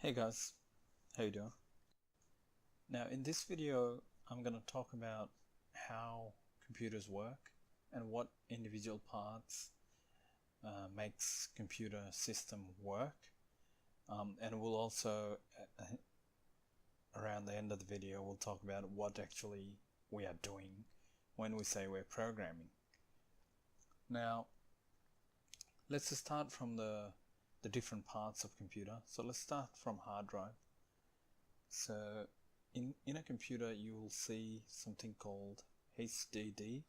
Hey guys, how you doing? Now in this video I'm going to talk about how computers work and what individual parts makes computer system work, and we'll also around the end of the video we'll talk about what actually we are doing when we say we're programming. Now let's just start from the different parts of computer. So let's start from hard drive. So in a computer you will see something called HDD,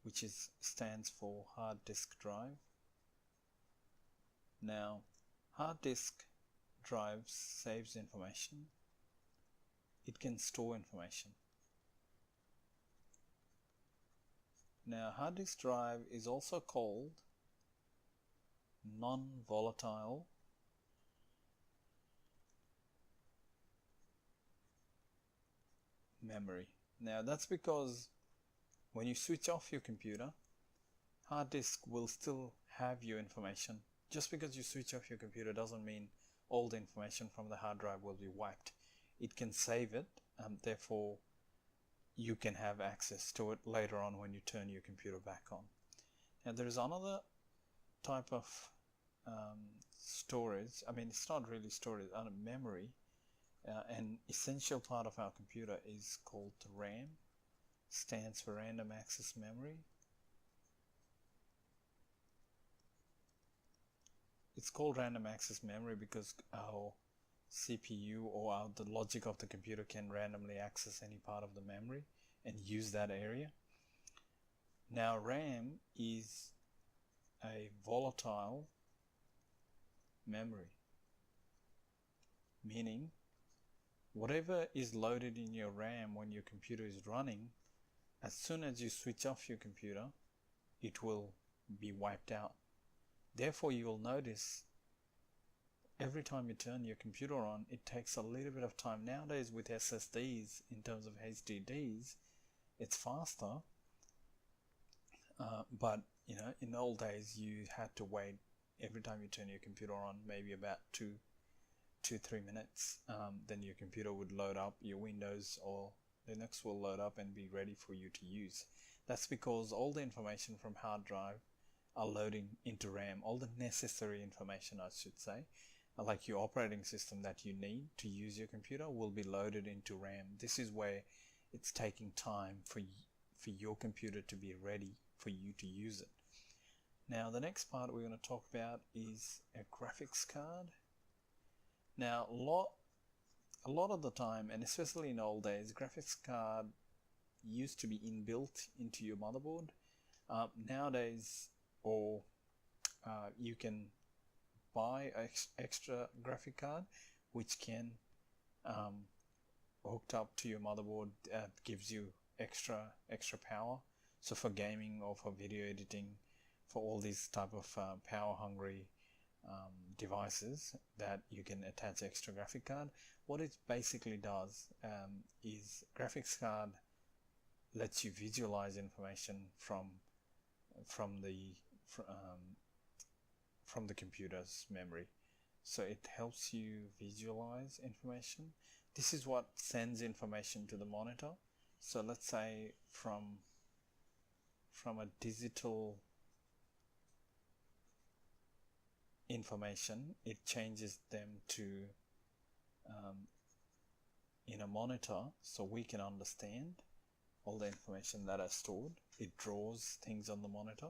which stands for hard disk drive. Now hard disk drive saves information. It can store information. Now hard disk drive is also called non-volatile memory. Now that's because when you switch off your computer, hard disk will still have your information. Just because you switch off your computer doesn't mean all the information from the hard drive will be wiped. It can save it, therefore you can have access to it later on when you turn your computer back on. Now there is another type of storage. I mean, it's not really storage, memory. An essential part of our computer is called RAM. Stands for random access memory. It's called random access memory because our CPU or the logic of the computer can randomly access any part of the memory and use that area. Now RAM is a volatile memory, meaning whatever is loaded in your RAM when your computer is running, as soon as you switch off your computer, it will be wiped out. Therefore, you will notice every time you turn your computer on, it takes a little bit of time. Nowadays with SSDs, in terms of HDDs, it's faster. But you know, in the old days, you had to wait every time you turn your computer on, maybe about 2-3 minutes. Then your computer would load up, your Windows or Linux will load up and be ready for you to use. That's because all the information from hard drive are loading into RAM. All the necessary information, I should say, like your operating system that you need to use your computer, will be loaded into RAM. This is where it's taking time for your computer to be ready for you to use it. Now the next part we're going to talk about is a graphics card. Now a lot of the time, and especially in old days, graphics card used to be inbuilt into your motherboard. Nowadays, you can buy an extra graphic card which can hooked up to your motherboard, gives you extra power. So for gaming or for video editing, for all these type of power hungry devices, that you can attach extra graphic card. What it basically does is graphics card lets you visualize information from the computer's memory. So it helps you visualize information. This is what sends information to the monitor. So let's say from a digital information, it changes them to in a monitor, so we can understand all the information that are stored. It draws things on the monitor.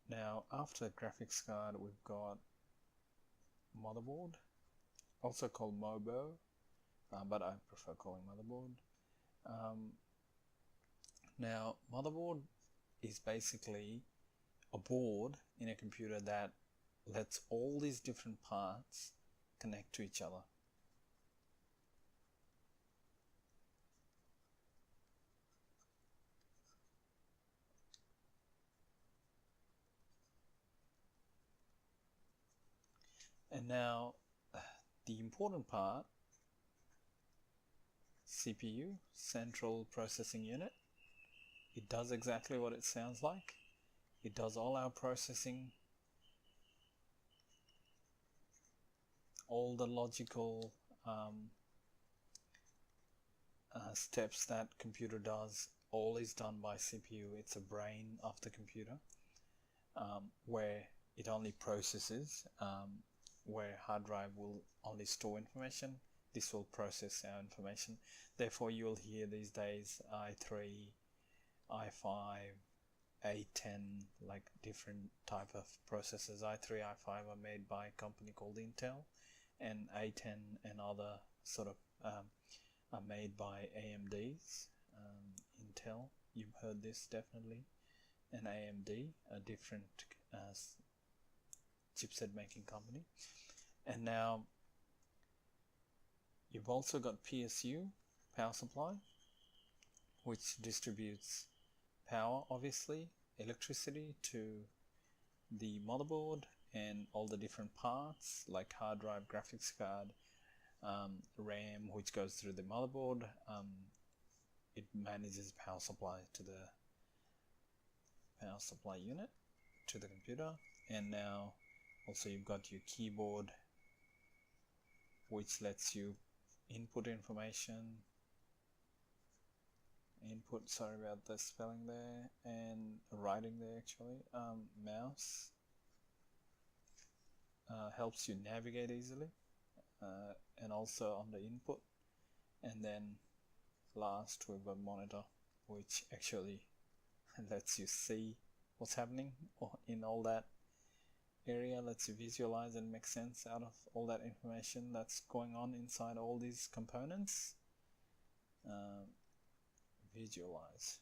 Now after graphics card, we've got motherboard, also called MOBO, but I prefer calling motherboard. Now motherboard is basically a board in a computer that lets all these different parts connect to each other. And now the important part, CPU, Central Processing Unit. It does exactly what it sounds like. It does all our processing all the logical steps that computer does, all is done by CPU. It's a brain of the computer, where it only processes, where hard drive will only store information. This will process our information. Therefore, you'll hear these days i3, i5, A10, like different type of processors. i3, i5 are made by a company called Intel, and A10 and other sort of are made by AMD's. Intel, you've heard this definitely, and AMD, a different chipset making company. And now you've also got PSU, power supply, which distributes power, obviously, electricity to the motherboard and all the different parts like hard drive, graphics card, RAM, which goes through the motherboard. It manages power supply to the power supply unit to the computer. And now also you've got your keyboard, which lets you input information, sorry about the spelling there, and writing there actually. Mouse helps you navigate easily, and also on the input. And then last we've got monitor, which actually lets you see what's happening in all that area, lets you visualize and make sense out of all that information that's going on inside all these components. Visualize.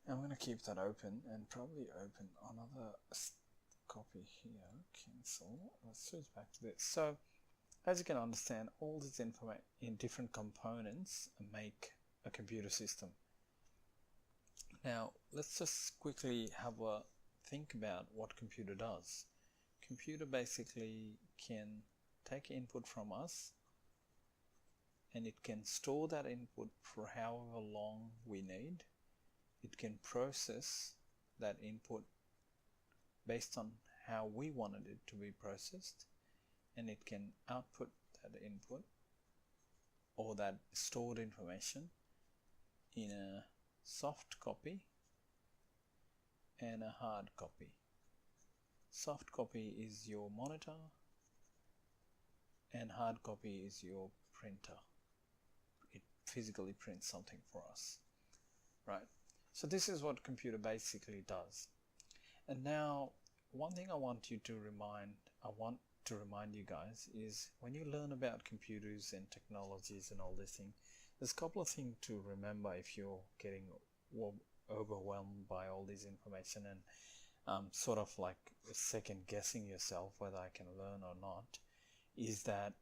I'm going to keep that open and probably open another copy here. Cancel. Let's switch back to this. So as you can understand, all these information in different components make a computer system. Now let's just quickly have a think about what computer does. Computer basically can take input from us, and it can store that input for however long we need. It can process that input based on how we wanted it to be processed, and it can output that input or that stored information in a soft copy and a hard copy. Soft copy is your monitor and hard copy is your printer. It physically prints something for us, right? So this is what computer basically does. And now one thing I want to remind you guys is, when you learn about computers and technologies and all this thing, there's a couple of things to remember if you're getting overwhelmed by all this information and sort of like second guessing yourself whether I can learn or not, is that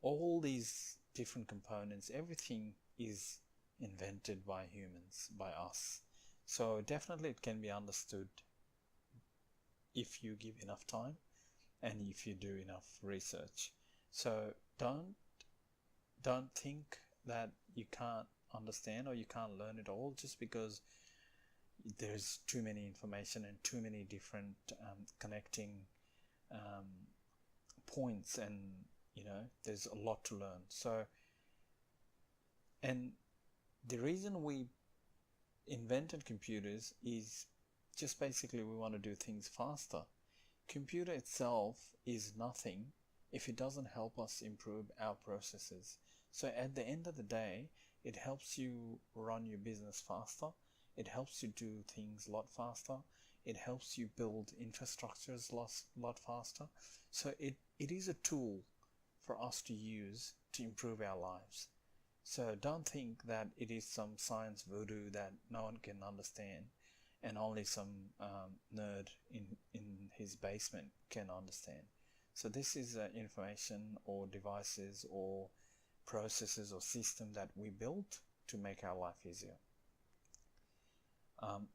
all these different components, everything is invented by humans, by us. So definitely it can be understood if you give enough time and if you do enough research. So don't think that you can't understand or you can't learn it all just because there's too many information and too many different connecting points, and there's a lot to learn. So, and the reason we invented computers is just basically we want to do things faster. Computer itself is nothing if it doesn't help us improve our processes. So at the end of the day, it helps you run your business faster. It helps you do things a lot faster. It helps you build infrastructures a lot faster. So it is a tool for us to use to improve our lives. So don't think that it is some science voodoo that no one can understand and only some nerd in his basement can understand. So this is information or devices or processes or system that we built to make our life easier.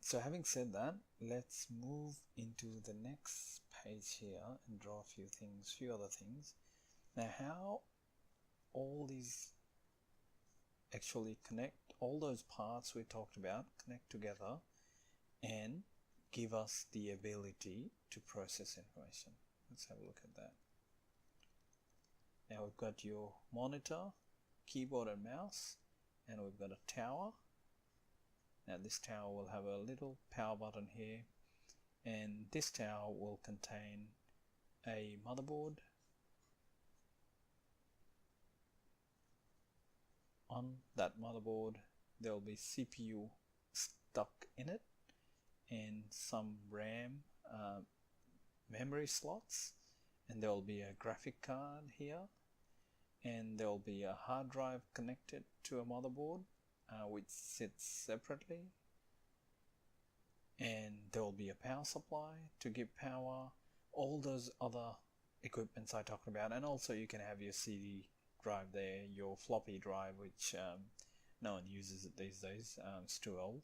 So having said that, let's move into the next page here and draw a few other things. Now, how all these actually connect, all those parts we talked about connect together and give us the ability to process information. Let's have a look at that. Now we've got your monitor, keyboard and mouse, and we've got a tower. Now this tower will have a little power button here, and this tower will contain a motherboard. On that motherboard there will be CPU stuck in it and some RAM memory slots, and there will be a graphic card here, and there will be a hard drive connected to a motherboard which sits separately, and there will be a power supply to give power, all those other equipments I talked about, and also you can have your CD drive there, your floppy drive, which no one uses it these days, it's too old,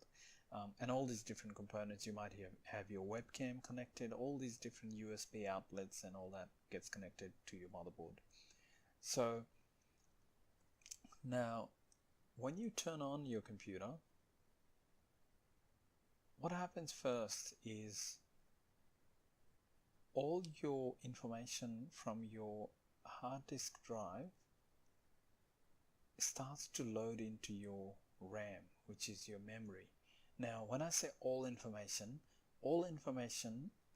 and all these different components. You might have your webcam connected, all these different USB outlets and all that gets connected to your motherboard. So now when you turn on your computer, what happens first is all your information from your hard disk drive starts to load into your RAM, which is your memory. Now when I say all information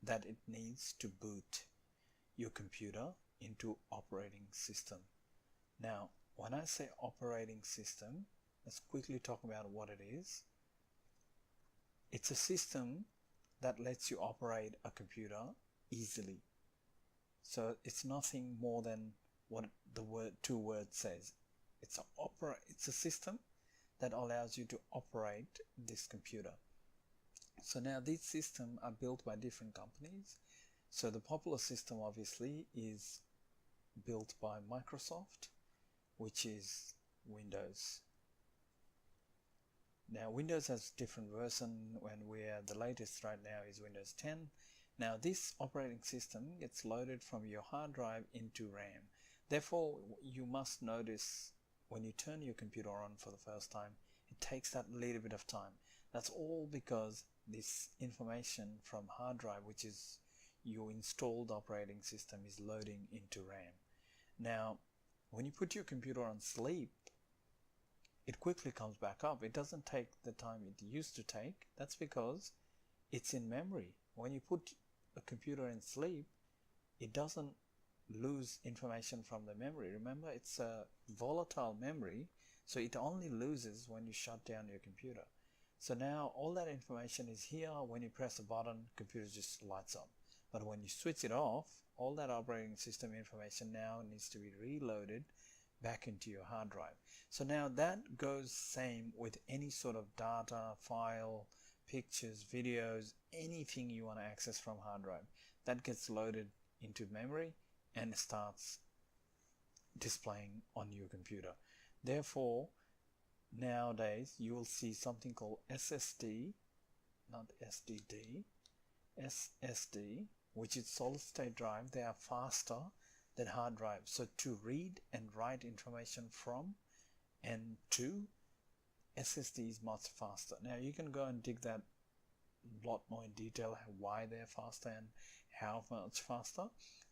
that it needs to boot your computer into operating system. Now when I say operating system, let's quickly talk about what it is. It's a system that lets you operate a computer easily. So it's nothing more than what the two words says. It's a system that allows you to operate this computer. So now these systems are built by different companies. So the popular system obviously is built by Microsoft, which is Windows. Now Windows has different version, the latest right now is Windows 10. Now this operating system gets loaded from your hard drive into RAM. Therefore you must notice when you turn your computer on for the first time, it takes that little bit of time. That's all because this information from hard drive, which is your installed operating system, is loading into RAM. Now when you put your computer on sleep, it quickly comes back up. It doesn't take the time it used to take. That's because it's in memory. When you put a computer in sleep, it doesn't lose information from the memory. Remember, it's a volatile memory, so it only loses when you shut down your computer. So now all that information is here. When you press a button, computer just lights up. But when you switch it off, all that operating system information now needs to be reloaded back into your hard drive. So now that goes same with any sort of data, file, pictures, videos, anything you want to access from hard drive. That gets loaded into memory and starts displaying on your computer. Therefore, nowadays you will see something called SSD, not SDD, SSD, which is solid state drive. They are faster than hard drive. So to read and write information from and to, SSD is much faster. Now you can go and dig that a lot more in detail, why they're faster and how much faster,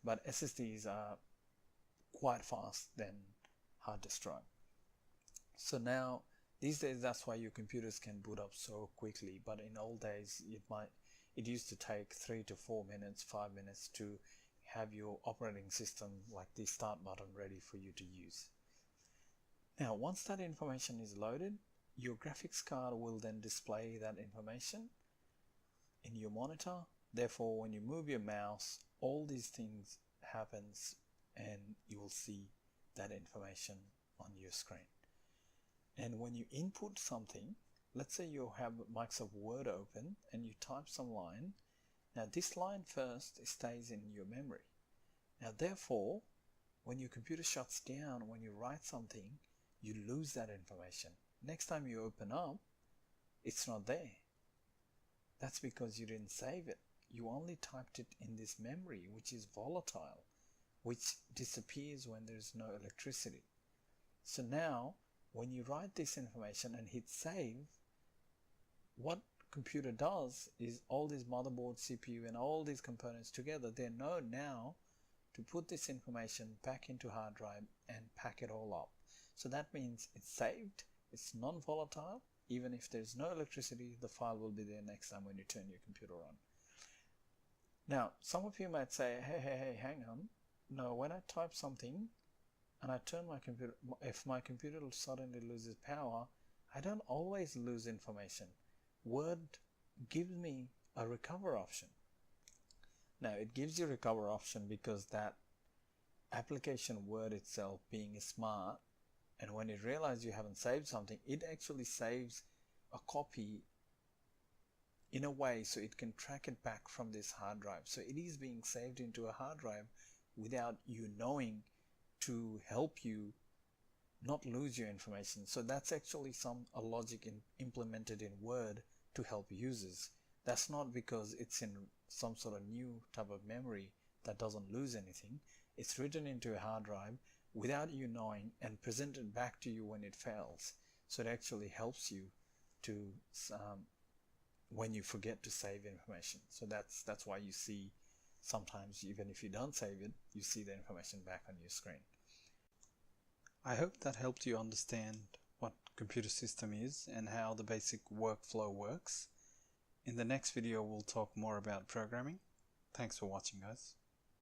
but SSDs are quite fast than hard disk drive. So now these days that's why your computers can boot up so quickly, but in old days it used to take 3 to 4 minutes, 5 minutes to have your operating system, like the start button, ready for you to use. Now once that information is loaded, your graphics card will then display that information in your monitor. Therefore when you move your mouse, all these things happens and you will see that information on your screen. And when you input something, let's say you have Microsoft Word open and you type some line. Now this line first stays in your memory. Now therefore when your computer shuts down, when you write something, you lose that information. Next time you open up, it's not there. That's because you didn't save it. You only typed it in this memory, which is volatile, which disappears when there's no electricity. So now when you write this information and hit save, what computer does is all these motherboard, CPU and all these components together, they know now to put this information back into hard drive and pack it all up. So that means it's saved, it's non-volatile. Even if there's no electricity, the file will be there next time when you turn your computer on. Now, some of you might say, hey, hang on. No, when I type something and I turn my computer, if my computer suddenly loses power, I don't always lose information. Word gives me a recover option. Now, it gives you a recover option because that application Word itself, being smart, and when it realizes you haven't saved something, it actually saves a copy in a way so it can track it back from this hard drive. So it is being saved into a hard drive without you knowing, to help you not lose your information. So that's actually a logic implemented in Word to help users. That's not because it's in some sort of new type of memory that doesn't lose anything. It's written into a hard drive without you knowing and presented back to you when it fails. So it actually helps you to when you forget to save information. So that's why you see sometimes, even if you don't save it, you see the information back on your screen. I hope that helped you understand what computer system is and how the basic workflow works. In the next video, we'll talk more about programming. Thanks for watching, guys.